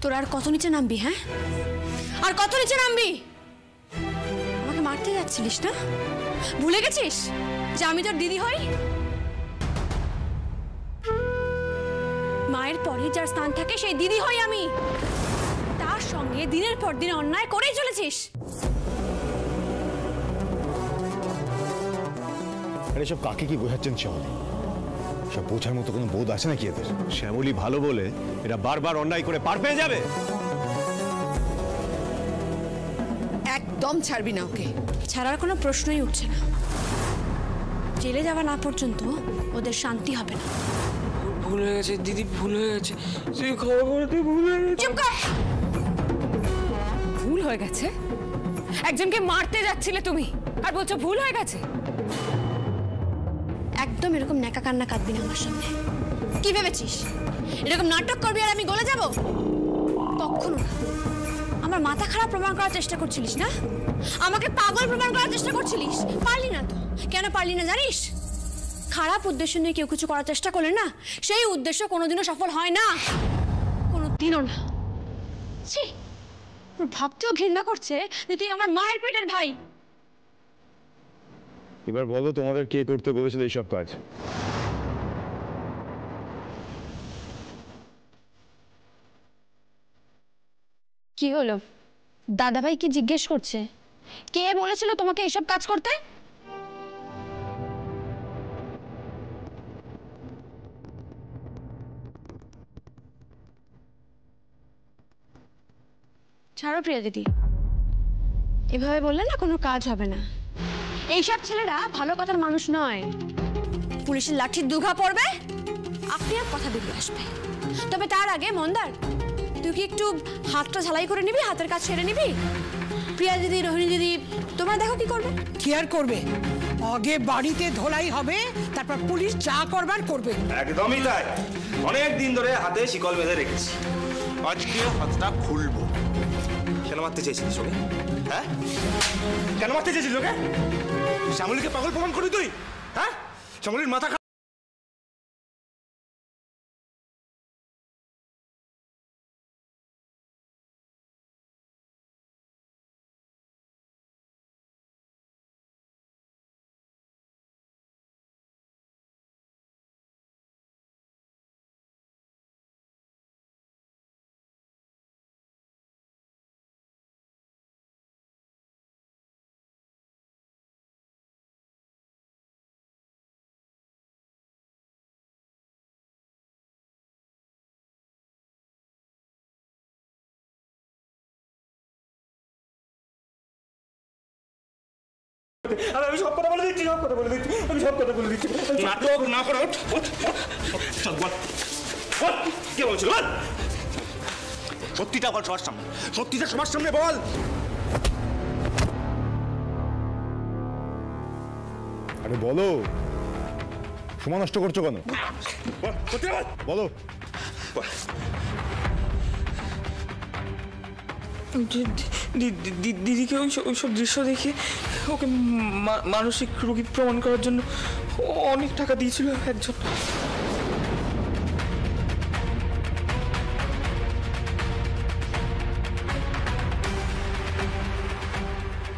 তোরা আর কত নিচে নামবি? হ্যাঁ, আর কত নিচে নামবি? আমাকে মারতে যাচ্ছিলিস না? ভুলে গেছিস যে আমি তোর দিদি হই? মায়ের পরে যার স্থান থাকে সেই দিদি হই আমি। তার সঙ্গে দিনের পর দিন অন্যায় করেই চলেছিস। আরে সব কাকে কি বোঝাচ্ছেন শ্যামলী? সব বোঝার মতো কোনো বোধ আছে নাকি এদের? শ্যামলী ভালো বলে এরা বারবার অন্যায় করে পার পেয়ে যাবে। একদম ছাড়বি না ওকে। ছাড়ার কোনো প্রশ্নই উঠছে না। জেলে যাওয়া না পর্যন্ত ওদের শান্তি হবে না। ভুল হয়ে গেছে দিদি, ভুল হয়ে গেছে। তুই ক্ষমা করে দে, ভুল হয়ে গেছে। চুপ কর। ভুল হয়ে গেছে? একজনকে মারতে যাচ্ছিলে তুমি আর বলছো ভুল হয়ে গেছে? একদম এরকম ন্যাকা কান্না কাঁদবি না আমার সামনে। কি ভেবেছিস এরকম নাটক করবি আর আমি গলে যাব? কখনো না। আমার মাথা খারাপ প্রমাণ করার চেষ্টা করছিলিস না? আমাকে পাগল প্রমাণ করার চেষ্টা করছিলিস। পারলি না তো। কেন পারলি না জানিস? খারাপ উদ্দেশ্য নিয়ে কেউ কিছু করার চেষ্টা করলে না, সেই উদ্দেশ্য কোনোদিনও সফল হয় না, কোনোদিনও না। ছি, ভাবতেও ঘৃণা করছে যে তুই আমার মায়ের পেটের ভাই। এবার বলো তোমাদের কে করতে বলেছিল এইসব কাজ? কি হলো? দাদাভাই কি জিজ্ঞেস করছে? কে বলেছিল তোমাকে এসব কাজ করতে? ছাড়ো প্রিয়া দিদি, এভাবে বললে না কোনো কাজ হবে না। এইসব ছেলেরা ভালো কথার মানুষ নয়। পুলিশের লাঠির দুঘা পড়বে, আপনি আর কথা বেরিয়ে আসবে। তবে তার আগে মন্দার, তুই কি একটু হাতটা ঝালাই করে নিবি? হাতের কাজ ছেড়ে নিবি? প্রিয়া দিদি, রোহিণী দিদি, তোমরা দেখো কি করবে। কি আর করবে? আগে বাড়িতে ধোলাই হবে, তারপর পুলিশ যা করবার করবে। একদমই তাই। অনেক দিন ধরে হাতে শিকল বেঁধে রেখেছি, আজকে হাতটা খুলবো। কেন মারতে চেয়েছিলিস ওকে? হ্যাঁ, কেন মারতে চেয়েছিস ওকে? শ্যামলীকে পাগল প্রমাণ করবি তুই? হ্যাঁ, শ্যামলীর মাথা আমি সব কথা বলে দিচ্ছি, সব কথা বলে দিচ্ছি, আমি সব কথা বলে দিচ্ছি। নাটক না করে কে বলছিল? সত্যিটা বল সবার সামনে, সত্যিটা সবার সামনে বল। আরে বলো, সময় নষ্ট করছো কেন? বলো। দিদিকে ওইসব দৃশ্য দেখে ওকে মানসিক রোগী প্রমাণ করার জন্য অনেক টাকা দিয়েছিল একজন।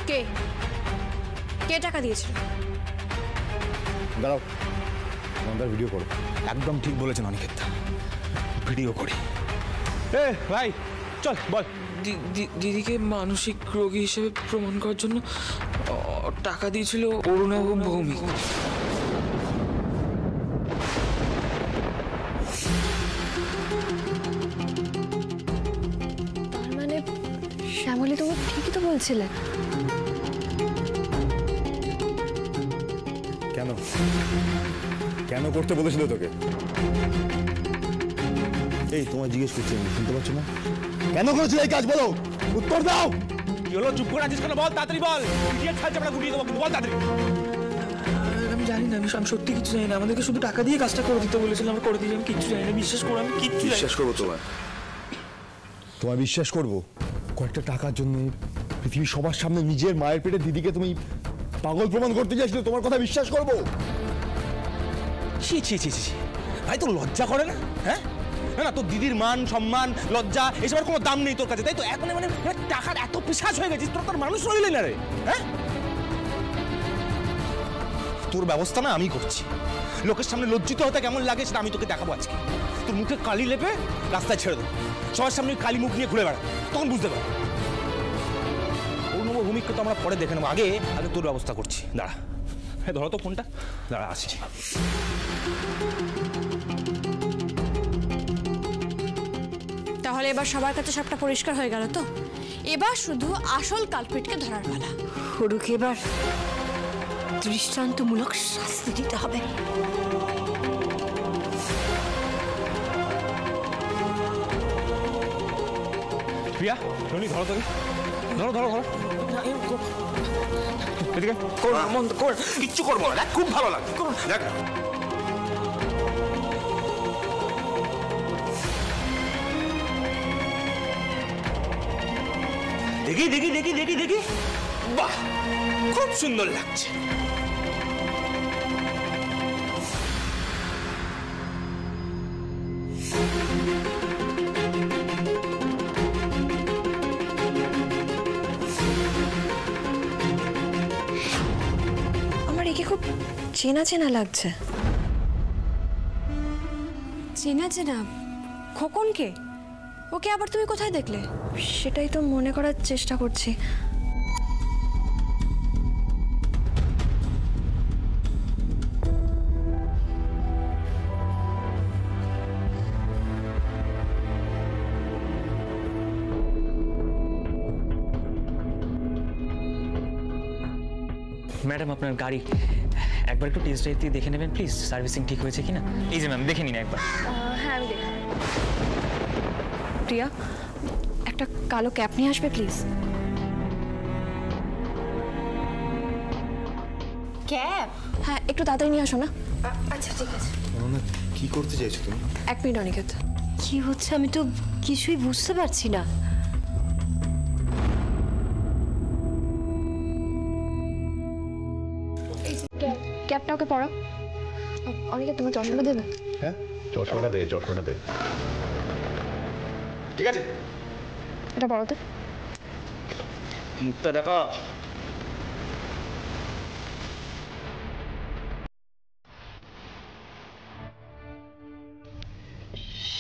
কে কে টাকা দিয়েছিল? দাঁড়াও, মন্দার ভিডিও করো। একদম ঠিক বলেছেন অনিকেত, ভিডিও করি। ভাই চল বল। দিদিকে মানসিক রোগী হিসেবে প্রমাণ করার জন্য টাকা দিয়েছিল অরুণা ও ভৌমিক। তার মানে শ্যামলী তুমি ঠিকই তো বলছিলে। কেন কেন করতে বলেছিল তোকে? এই তোমায় জিজ্ঞেস করছি, আমি শুনতে পাচ্ছ না? কেন করেছিল এই কাজ? বলো, উত্তর দাও। কি হলো? চুপ করে আছিস কেন? বল তাড়াতাড়ি বল। গুটিয়ে দেবো, বল তাড়াতাড়ি। আমি জানি না, আমি সত্যি কিছু জানি না। আমাদেরকে শুধু টাকা দিয়ে কাজটা করে দিতে বলেছিলাম, আমরা করে দিয়েছি। আমি কিচ্ছু জানি না, বিশ্বাস করো। আমি কিচ্ছু বিশ্বাস করবো তোমায় বিশ্বাস করবো? কয়েকটা টাকার জন্য পৃথিবীর সবার সামনে নিজের মায়ের পেটে দিদিকে তুমি পাগল প্রমাণ করতে চাইছিলে, তোমার কথা বিশ্বাস করবো? ছি ছি ছি ছি, ভাই তোর লজ্জা করে না? হ্যাঁ, না না, তোর দিদির মান সম্মান লজ্জা এসবের কোনো দাম নেই তোর কাছে, তাই তো? এখন মানে টাকার এত পিশাচ হয়ে গেছিস, তোর মানুষ রইলে না রে। হ্যাঁ, তোর ব্যবস্থা না আমি করছি। লোকের সামনে লজ্জিত হতে কেমন লাগে সেটা আমি তোকে দেখাবো আজকে। তোর মুখে কালি লেপে রাস্তায় ছেড়ে দেবো, সবার সামনে কালি মুখ নিয়ে ঘুরে বেড়া, তখন বুঝতে পারবো। অর্ণব ভূমিকে তো আমরা পরে দেখে নেবো, আগে আগে তোর ব্যবস্থা করছি। দাঁড়া, হ্যাঁ ধরো তো ফোনটা, দাঁড়া আসছি। তাহলে এবার সবার কাছে সবটা পরিষ্কার হয়ে গেল তো? এবার শুধু আসল কালপিটকে ধরার পালা। হরুকে এবার দৃষ্টান্তমূলক শাস্তি দিতে হবে। প্রিয়া, রনি ধরো তোকে, ধরো ধরো ধরো, এদিকে কিচ্ছু করবো না, খুব ভালো লাগে। দেখ দেখি দেখি দেখি দেখি দেখি, বাহ খুব সুন্দর লাগছে। আমার একে খুব চেনা চেনা লাগছে। চেনা চেনা? খোকনকে? ওকে আবার তুমি কোথায় দেখলে? সেটাই তো মনে করার চেষ্টা করছি। ম্যাডাম আপনার গাড়ি একবার একটু টেস্ট ড্রাইভ দিয়ে দেখে নেবেন প্লিজ, সার্ভিসিং ঠিক হয়েছে কিনা। এই যে ম্যাম দেখে নিন একবার। হ্যাঁ আমি দেখি। প্রিয়া, একটা কালো ক্যাপ নিয়ে আসবে প্লিজ। ক্যাপ? হ্যাঁ একটু তাড়াতাড়ি নিয়ে আসো না। আচ্ছা ঠিক আছে। কি করতে চাইছো তুমি? 1 মিনিট অনিকেত। কি হচ্ছে আমি তো কিছুই বুঝতে পারছি না। ক্যাপটা ওকে পরাও। অনিকেত তোমার চশমাটা দেবে? হ্যাঁ চশমাটা দে, চশমাটা দে। ঠিক আছে, এটা পরাতে। মুখটা দেখা।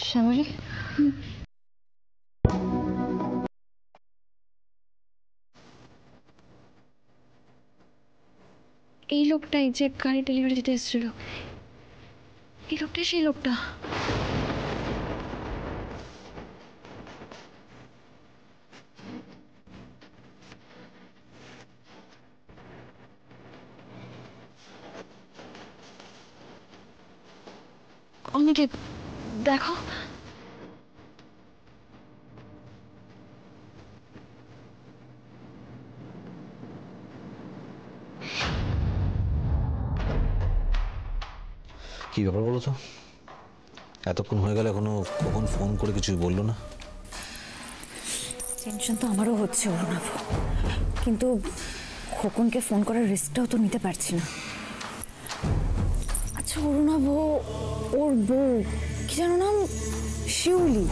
শ্যামলী, এই লোকটাই যে গাড়ি ডেলিভারি দিতে এসেছিল, এই লোকটাই সেই লোকটা। অনিকেত দেখো, কি ব্যাপার বলো তো? এতক্ষণ হয়ে গেল এখনো কখন ফোন করে কিছুই বললো না। টেনশন তো আমারও হচ্ছে অরুণাভ, কিন্তু খোকনকে ফোন করার রিস্কটাও তো নিতে পারছি না। আচ্ছা অরুণাভ, ওর বউ কি জানো নাম, শিউলি,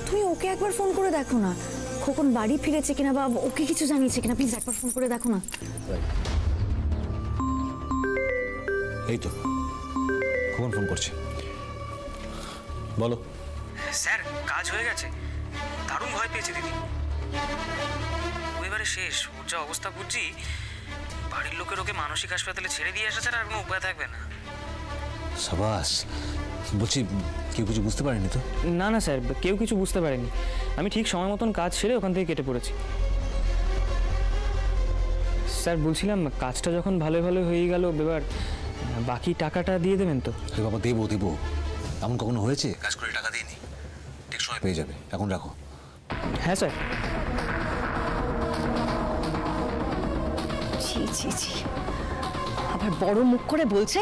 তুমি ওকে একবার ফোন করে দেখো না, খোকন বাড়ি ফিরেছে কিনা বা ওকে কিছু জানিয়েছে কিনা, প্লিজ একবার ফোন করে দেখো না। এই তো কখন ফোন করছে, বলো। স্যার কাজ হয়ে গেছে, দারুণ ভয় পেয়েছে দিদি। এবারে শেষ, ওর যা অবস্থা বুঝছি, বাড়ির লোকের ওকে মানসিক হাসপাতালে ছেড়ে দিয়ে আসা ছাড়া আর কোনো উপায় থাকবে না। সাবাস, বলছি কেউ কিছু বুঝতে পারেনি তো? না না স্যার, কেউ কিছু বুঝতে পারেনি। আমি ঠিক সময় মতন কাজ সেরে ওখান থেকে কেটে পড়েছি। স্যার বলছিলাম, কাজটা যখন ভালো ভালো হয়ে গেল, এবার বাকি টাকাটা দিয়ে দেবেন তো? বাবা দেবো দেবো, এমন কখনো হয়েছে? কাজ করে টাকা দিয়ে নি, ঠিক সময় পেয়ে যাবে, এখন রাখো। হ্যাঁ স্যার। ছি ছি ছি, আবার বড় মুখ করে বলছে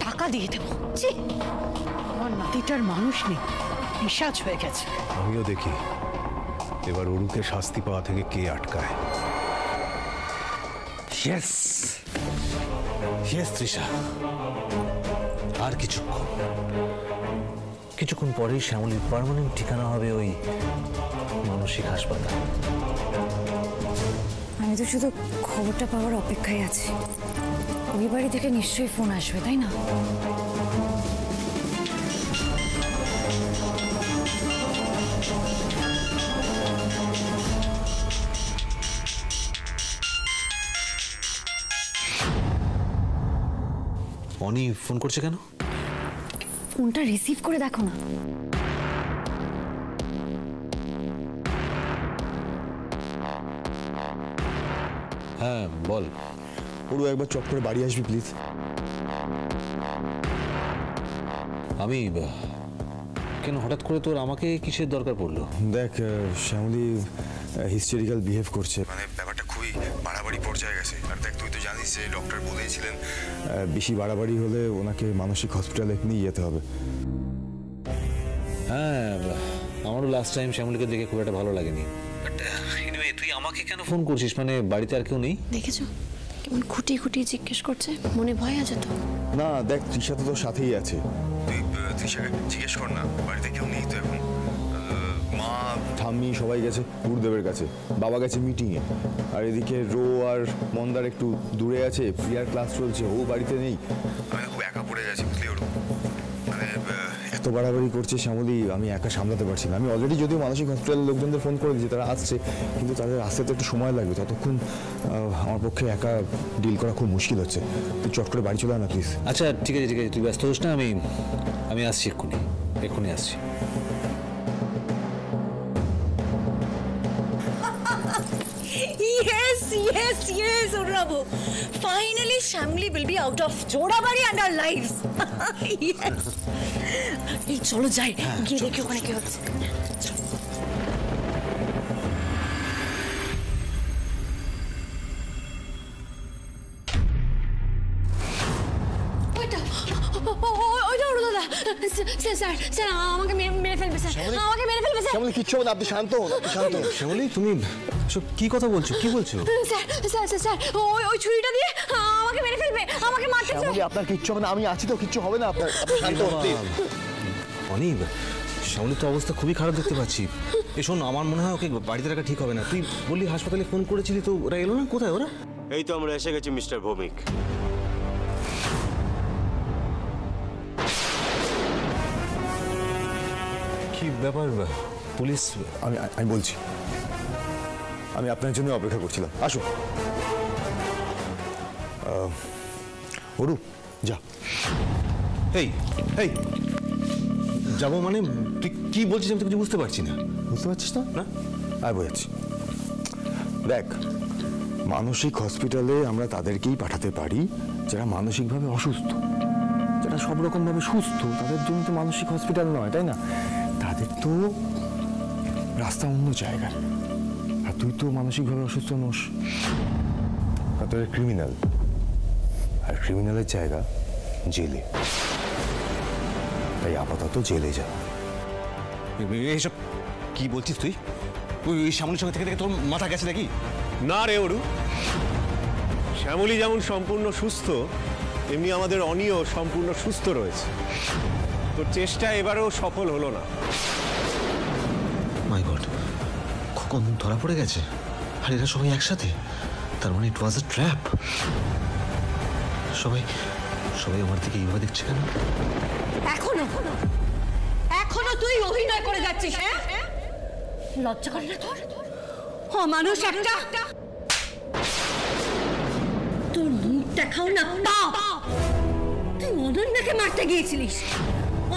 টাকা দিয়ে দেবো। ছি, আমার নাতিটার মানুষ নেই, পিশাচ হয়ে গেছে। আমিও দেখি এবার অরুকে শাস্তি পাওয়া থেকে কে আটকায়। ইয়েস ইয়েস তৃষা, আর কিছুক্ষণ কিছুক্ষণ পরেই শ্যামলীর পার্মানেন্ট ঠিকানা হবে ওই মানসিক হাসপাতাল। আমি তো শুধু খবরটা পাওয়ার অপেক্ষায় আছি। ওই বাড়ি থেকে নিশ্চয়ই ফোন আসবে, তাই না? অনি ফোন করছে কেন? ফোনটা রিসিভ করে দেখো না। হ্যাঁ বল। ওরও একবার চট করে বাড়ি আসবি প্লিজ। আমি কেন হঠাৎ করে তোর আমাকে কিসের দরকার পড়লো? দেখ শ্যামলী হিস্টেরিক্যাল বিহেভ করছে, মানে ব্যাপারটা খুবই বাড়াবাড়ি পর্যায়ে গেছে। আর দেখ তুই তো জানিস যে ডক্টর বলেছিলেন বেশি বাড়াবাড়ি হলে ওনাকে মানসিক হসপিটালে নিয়ে যেতে হবে। হ্যাঁ আমারও লাস্ট টাইম শ্যামলীকে দেখে খুব একটা ভালো লাগেনি। বাট এনিওয়ে তুই আমাকে কেন ফোন করছিস? মানে বাড়িতে আর কেউ নেই? দেখেছো কেমন খুঁটিয়ে খুঁটিয়ে জিজ্ঞেস করছে, মনে ভয় আছে তো? না দেখ তৃষা তো তোর সাথেই আছে, তুই তৃষাকে জিজ্ঞেস কর না, বাড়িতে কেউ নেই তো এখন। মা ঠাম্মি সবাই গেছে গুরুদেবের কাছে, বাবা গেছে মিটিংয়ে, আর এদিকে রো আর মন্দার একটু দূরে আছে, প্রিয়ার ক্লাস চলছে, ও বাড়িতে নেই। আমি খুব একা পড়ে গেছি বুঝলি ওর, মানে এত বাড়াবাড়ি করছে শ্যামলী, আমি একা সামলাতে পারছি না। আমি অলরেডি যদিও মানসিক হসপিটালের লোকজনদের ফোন করে দিয়েছি, তারা আসছে, কিন্তু তাদের আসতে তো একটু সময় লাগবে, ততক্ষণ আমার পক্ষে একা ডিল করা খুব মুশকিল হচ্ছে। তুই চট করে বাড়ি চলে আয় না প্লিজ। আচ্ছা ঠিক আছে ঠিক আছে, তুই ব্যস্ত হোস না, আমি আসছি এক্ষুনি আসছি। Yes, Urabo. Finally, Shamli will be out of Jodabari and our lives. Yes. এই চলো যাই, গিয়ে দেখি ওখানে কি হচ্ছে। স্যার আমাকে মেরে ফেলবে স্যার, আমাকে মেরে ফেলবে স্যার। শ্যামলী কিচ্ছু হবে না, আপনি শান্ত হন, শান্ত হন। শ্যামলী তুমি কি কথা বলছো, কি বলছো? স্যার ওই ছুরিটা দিয়ে আমাকে মেরে ফেলবে, আমাকে মারতে চায়। শ্যামলী আপনার কিচ্ছু হবে না, আমি আছি তো, কিচ্ছু হবে না আপনার, আপনি শান্ত হন প্লিজ। অনিব শ্যামলীর তো অবস্থা খুবই খারাপ দেখতে পাচ্ছি। শোন আমার মনে হয় ওকে বাড়িতে রাখা ঠিক হবে না। তুই বললি হাসপাতালে ফোন করেছিলি, তো ওরা এলো না? কোথায় ওরা? এই তো আমরা এসে গেছি মিস্টার ভৌমিক। কি ব্যাপার পুলিশ? আমি বলছি, আমি আপনার জন্য অপেক্ষা করছিলাম, আসুন। অরু যা। এই যাবো মানে? তুই কি বলছিস আমি তো কিছু বুঝতে পারছি না। বুঝতে পারছিস না? না আর বোঝাচ্ছি। দেখ মানসিক হসপিটালে আমরা তাদেরকেই পাঠাতে পারি যারা মানসিকভাবে অসুস্থ, যারা সব রকমভাবে সুস্থ, তাদের জন্য তো মানসিক হসপিটাল নয়, তাই না? তাদের তো রাস্তা অন্য জায়গায়, আর তুই তো মানসিকভাবে অসুস্থ নোস, আর তোর ক্রিমিনাল, আর ক্রিমিনালের জায়গা জেলে, তাই আপাতত জেলে যা। এইসব কি বলছিস তুই? ওই শ্যামলীর সঙ্গে থেকে থেকে তোর মাথা গেছে নাকি? না রে অরু, শ্যামলী যেমন সম্পূর্ণ সুস্থ, তেমনি আমাদের অনিও সম্পূর্ণ সুস্থ রয়েছে। তোর চেষ্টা এবারেও সফল হলো না। মাই গড, খোকন ধরা পড়ে গেছে, আর এরা সবাই একসাথে, তার মানে ইট ওয়াজ আ ট্র্যাপ। সবাই আমার দিকে এইভাবে দেখছে কেন? এখনো তুই অভিনয় করে যাচ্ছিস? হ্যাঁ, লজ্জা করে না তোর? মানুষ একটা, তোর মুখ দেখাও না পাপ। তুই অনন্যাকে মারতে গিয়েছিলিস,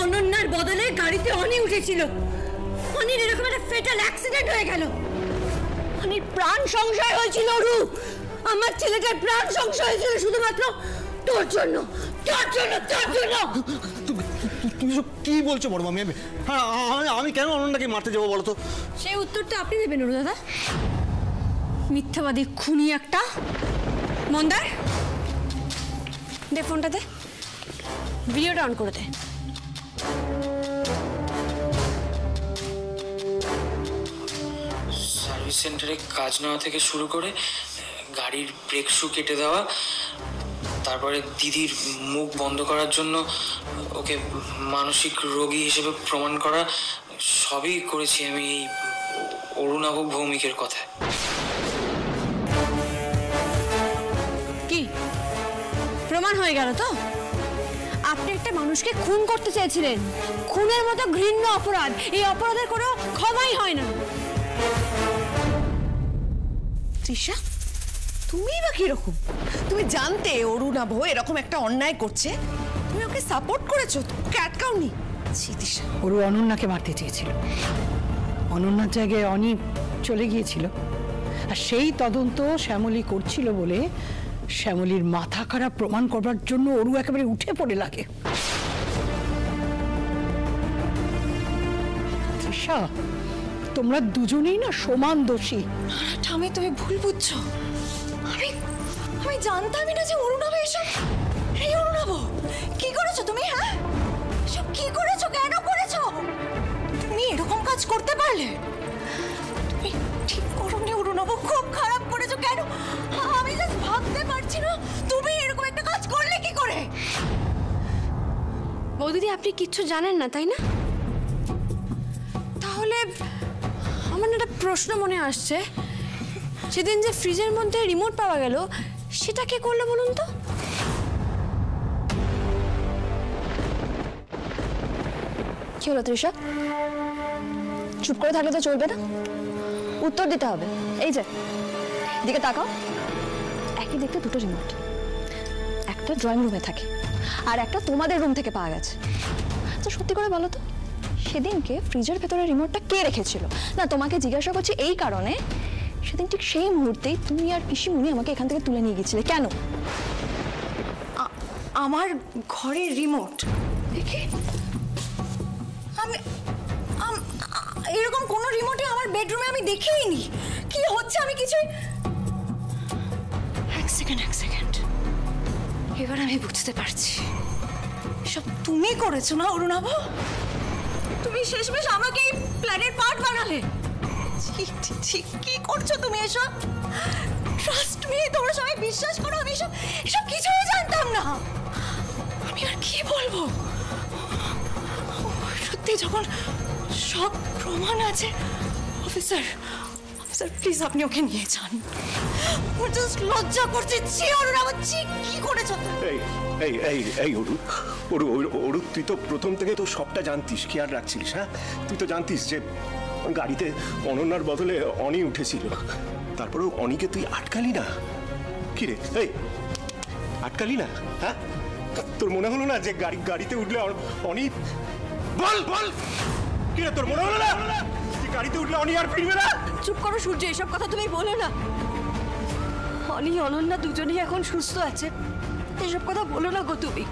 অনন্যার বদলে গাড়িতে অনি উঠেছিল, অনির এরকম একটা ফেটাল অ্যাক্সিডেন্ট হয়ে গেল, অনির প্রাণ সংশয় হয়েছিল। রু, আমার ছেলেটার প্রাণ সংশয় হয়েছিল শুধুমাত্র তোর জন্য। তুমি সব কি বলছো বড় মামি? আমি কেন অনন্যাকে মারতে যাবো বলো তো? সেই উত্তরটা আপনি দেবেন অরু দাদা। মিথ্যাবাদী খুনি একটা। মন্দার দে ফোনটা, দে ভিডিওটা অন করে দে। সার্ভিস সেন্টারে কাজ নেওয়া থেকে শুরু করে গাড়ির ব্রেক শু কেটে দেওয়া, তারপরে দিদির মুখ বন্ধ করার জন্য ওকে মানসিক রোগী হিসেবে প্রমাণ করা, সবই করেছি আমি এই অরুণাভ ভৌমিকের কথায়। কি প্রমাণ হয়ে গেল তো? আপনি একটা মানুষকে খুন করতে চেয়েছিলেন, খুনের মতো ঘৃণ্য অপরাধ, এই অপরাধের কোনো ক্ষমাই হয় না। তৃষা, তুমি বা কিরকম? তুমি জানতে অরুণাভ এরকম একটা অন্যায় করছে, তুমি ওকে সাপোর্ট করেছো, ওকে আটকাওনি? তৃষা, ওরু অনন্যাকে মারতে চেয়েছিল, অনন্যার জায়গায় অনি চলে গিয়েছিল, আর সেই তদন্ত শ্যামলী করছিল বলে শ্যামলীর মাথা খারাপ প্রমাণ করবার জন্য ওরু একেবারে উঠে পড়ে লাগে। তৃষা, তোমরা দুজনেই না সমান দোষী। ঠামে তুমি ভুল বুঝছো। আমি জানতামই না যে অরুণাভ এসব। এই অরুণাভ, কি করেছো তুমি? হ্যাঁ, সব কি করেছো? কেন করেছো? তুমি এরকম কাজ করতে পারলে? তুমি ঠিক করোনি অরুণাভ, খুব খারাপ করেছো। কেন? আমি জাস্ট ভাবতে পারছি না তুমি এরকম একটা কাজ করলে কি করে। বৌদিদি, আপনি কিচ্ছু জানেন না তাই না? তাহলে আমার একটা প্রশ্ন মনে আসছে, সেদিন যে ফ্রিজের মধ্যে রিমোট পাওয়া গেল, সেটা কে করলো বলুন তো? কি হলো তৃষা, চুপ করে থাকলে তো চলবে না, উত্তর দিতে হবে। এই যে দিকে তাকাও, একই দেখতে দুটো রিমোট, একটা ড্রয়িং রুমে থাকে আর একটা তোমাদের রুম থেকে পাওয়া গেছে। তো সত্যি করে বলো তো, সেদিনকে ফ্রিজের ভেতরে রিমোটটা কে রেখেছিল? না, তোমাকে জিজ্ঞাসা করছি এই কারণে, সেদিন ঠিক সেই মুহূর্তেই তুমি আর পিসিমণি আমাকে এখান থেকে তুলে নিয়ে গেছিলে কেন? আমার ঘরের রিমোট দেখে আমি এরকম কোনো রিমোটে আমার বেডরুমে আমি দেখিনি। কি হচ্ছে আমি কিছুই। এক সেকেন্ড, এবার আমি বুঝতে পারছি, সব তুমি করেছো না অরুণাভ? তুমি শেষমেশ আমাকে এই প্ল্যানের পার্ট বানালে। কি করছো তুমি এসব? ট্রাস্ট মি, তোমরা সবাই বিশ্বাস করো, আমি এসব কিছুই জানতাম না। আমি আর কি বলবো, সত্যি যখন সব প্রমাণ আছে। অফিসার প্লিজ আপনি ওকে নিয়ে যান। ও জাস্ট লজ্জা করছে। কি করেছো? এই অরু, তুই তো প্রথম থেকে তো সবটা জানতিস, খেয়াল রাখছিস। হ্যাঁ, তুই তো জানতিস যে গাড়িতে অনন্যার বদলে অনি উঠেছিল, তারপরেও অনিকে তুই আটকালি না। কি রে, এই আটকালি না? হ্যাঁ, তোর মনে হলো না যে গাড়িতে উঠলে অনি বল কি রে, তোর মনে হলো না গাড়িতে উঠলে অনি আর ফিরবে না? চুপ করো সূর্য, এসব কথা তুমি বলো না। অনি অনন্যা দুজনেই এখন সুস্থ আছে, এসব কথা বলো না গো তুমি।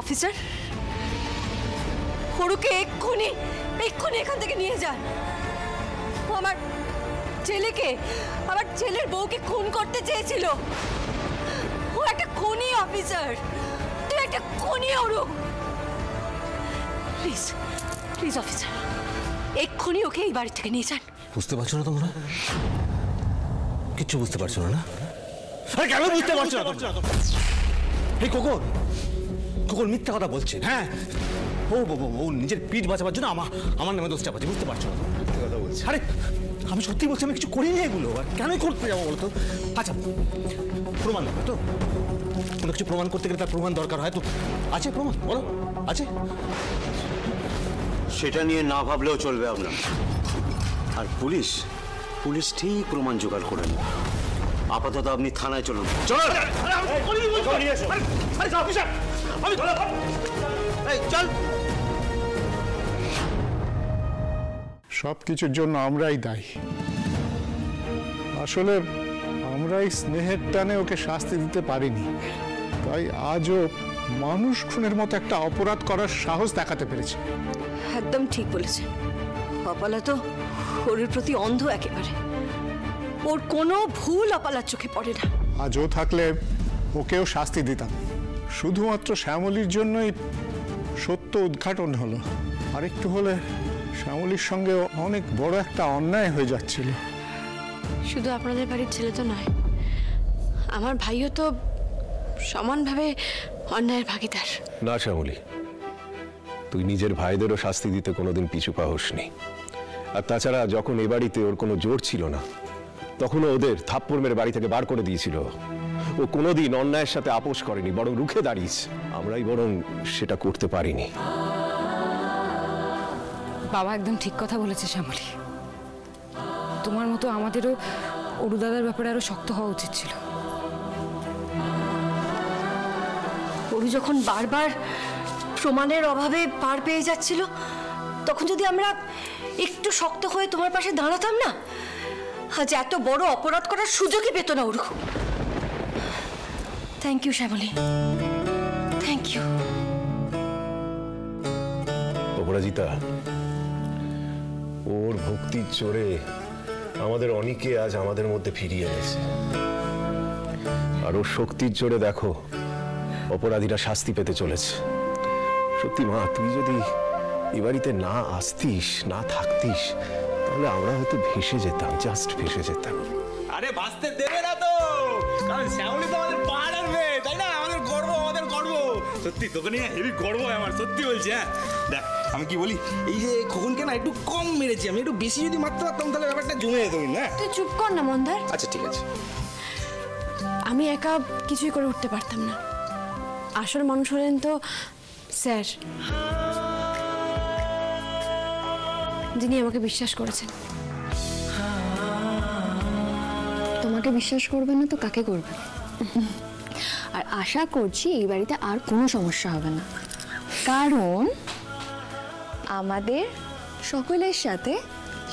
অফিসার, হরুকে এক্ষুনি এখান থেকে নিয়ে যান। আমার ছেলের বউকে খুন করতে চেয়েছিল। ও একটা খুনি অফিসার, তুই একটা খুনি অরু। প্লিজ অফিসার, এক্ষুনি ওকে এই বাড়ি থেকে নিয়ে যান। বুঝতে পারছো না তোমরা? কিচ্ছু বুঝতে পারছো না? কেন বুঝতে পারছো না? এই কোকল মিথ্যা কথা বলছে। হ্যাঁ, ও নিজের পিঠ বাঁচাবার জন্য আমার নামে দোষ চাপাচ্ছে। বুঝতে পারছো না? কথা বলছে। আরে আমি সত্যি বলছি, আমি কিছু করিনি এগুলো। আর কেনই করতে যাবো বলতো? আচ্ছা, প্রমাণ দেবো তো? কোনো কিছু প্রমাণ করতে গেলে তার প্রমাণ দরকার হয় তো। আছে প্রমাণ? বলো, আছে? সেটা নিয়ে না ভাবলেও চলবে আপনার। আর পুলিশ ঠিক প্রমাণ জোগাড় করে নেবে। আপাতত আপনি থানায় চলুন। চল। সব কিছুর জন্য আমরাই দায়ী। আসলে আমরাই স্নেহের টানে ওকে শাস্তি দিতে পারিনি, তাই আজও মানুষ খুনের মতো একটা অপরাধ করার সাহস দেখাতে পেরেছে। একদম ঠিক বলেছে। অপালা তো ওর প্রতি অন্ধ একেবারে, ওর কোনো ভুল অপালার চোখে পড়ে না। আজও থাকলে ওকেও শাস্তি দিতাম। শুধুমাত্র শ্যামলীর জন্যই সত্য উদ্ঘাটন হলো। আরেকটু হলে শ্যামলীর সঙ্গে অনেক বড় একটা অন্যায় হয়ে যাচ্ছিল। শুধু আপনাদের বাড়ির ছেলে তো নয়, আমার ভাইও তো সমানভাবে অন্যায়ের ভাগিদার। না শ্যামলী, তুই নিজের ভাইদেরও শাস্তি দিতে কোনোদিন পিছু পা হসনি। আর তাছাড়া যখন এ বাড়িতে ওর কোনো জোর ছিল না, তখনও ওদের থাপ্পড় মেরে বাড়ি থেকে বার করে দিয়েছিল। ও কোনোদিন অন্যায়ের সাথে আপোষ করেনি, বরং রুখে দাঁড়িয়েছে। আমরাই বরং সেটা করতে পারিনি। বাবা একদম ঠিক কথা বলেছে শ্যামলী। তোমার মতো আমাদেরও অরুদাদার ব্যাপারে আরো শক্ত হওয়া উচিত ছিল। অরু যখন বারবার প্রমাণের অভাবে পার পেয়ে যাচ্ছিল, তখন যদি আমরা একটু শক্ত হয়ে তোমার পাশে দাঁড়াতাম না, আজ এত বড় অপরাধ করার সুযোগই পেত না Aru. Thank you Shyamali, thank you. Aparajita, ওর ভক্তির জোরে আমাদের অনেকে আজ আমাদের মধ্যে ফিরিয়ে এনেছে। আর ওর শক্তির জোরে দেখো অপরাধীরা শাস্তি পেতে চলেছে। সত্যি মা, তুই যদি এ বাড়িতে না আসতিস, না থাকতিস, তাহলে আমরা হয়তো ভেসে যেতাম, জাস্ট ভেসে যেতাম। আরে বাঁচতে দেবে না তো, কারণ শ্যামলী তো আমাদের পাহাড়ের মেয়ে, তাই না? আমাদের গর্ব, আমাদের গর্ব। সত্যি তোকে নিয়ে হেভি গর্ব আমার, সত্যি বলছি। হ্যাঁ দেখ, আমি কি বলি, এই যে খোকনকে না একটু কম মেরেছি আমি, একটু বেশি যদি মারতে পারতাম তাহলে ব্যাপারটা জমে যেত। না তুই চুপ কর না মন্দার। আচ্ছা ঠিক আছে। আমি একা কিছুই করে উঠতে পারতাম না। আসল মানুষ হলেন তো স্যার, যিনি আমাকে বিশ্বাস করেছেন। তোমাকে বিশ্বাস করবে না তো কাকে করবে? আর আশা করছি এই বাড়িতে আর কোনো সমস্যা হবে না, কারণ আমাদের সকলের সাথে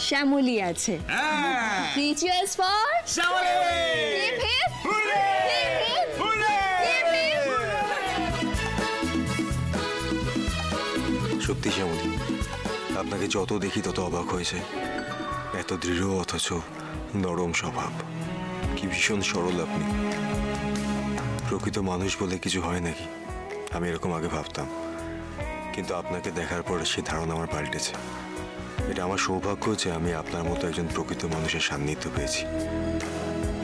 শ্যামলী আছে। Cheers for Shyamoli! Hip hip! Hip hip! Hip hip! সত্যি শ্যামলী, আপনাকে যত দেখি তত অবাক হয়েছে। এত দৃঢ় অথচ নরম স্বভাব, কি ভীষণ সরল আপনি। প্রকৃত মানুষ বলে কিছু হয় নাকি? আমি এরকম আগে ভাবতাম, কিন্তু আপনাকে দেখার পরে সেই ধারণা আমার পাল্টেছে। এটা আমার সৌভাগ্য যে আমি আপনার মতো একজন প্রকৃত মানুষের সান্নিধ্য পেয়েছি।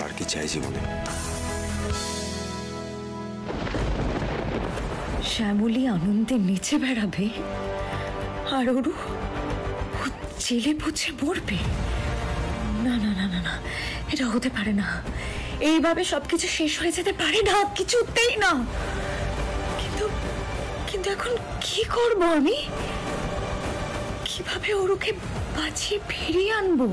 আর কি চাই জীবনে? শ্যামলী আনন্দে নেচে বেড়াবে আর ওরু জেলে পচে মরবে? না না না না না, এটা হতে পারে না। এইভাবে সবকিছু শেষ হয়ে যেতে পারে না, কিছুতেই না। কিন্তু কিন্তু এখন কি করব আমি? কিভাবে ওরুকে বাঁচিয়ে ফিরিয়ে আনবো?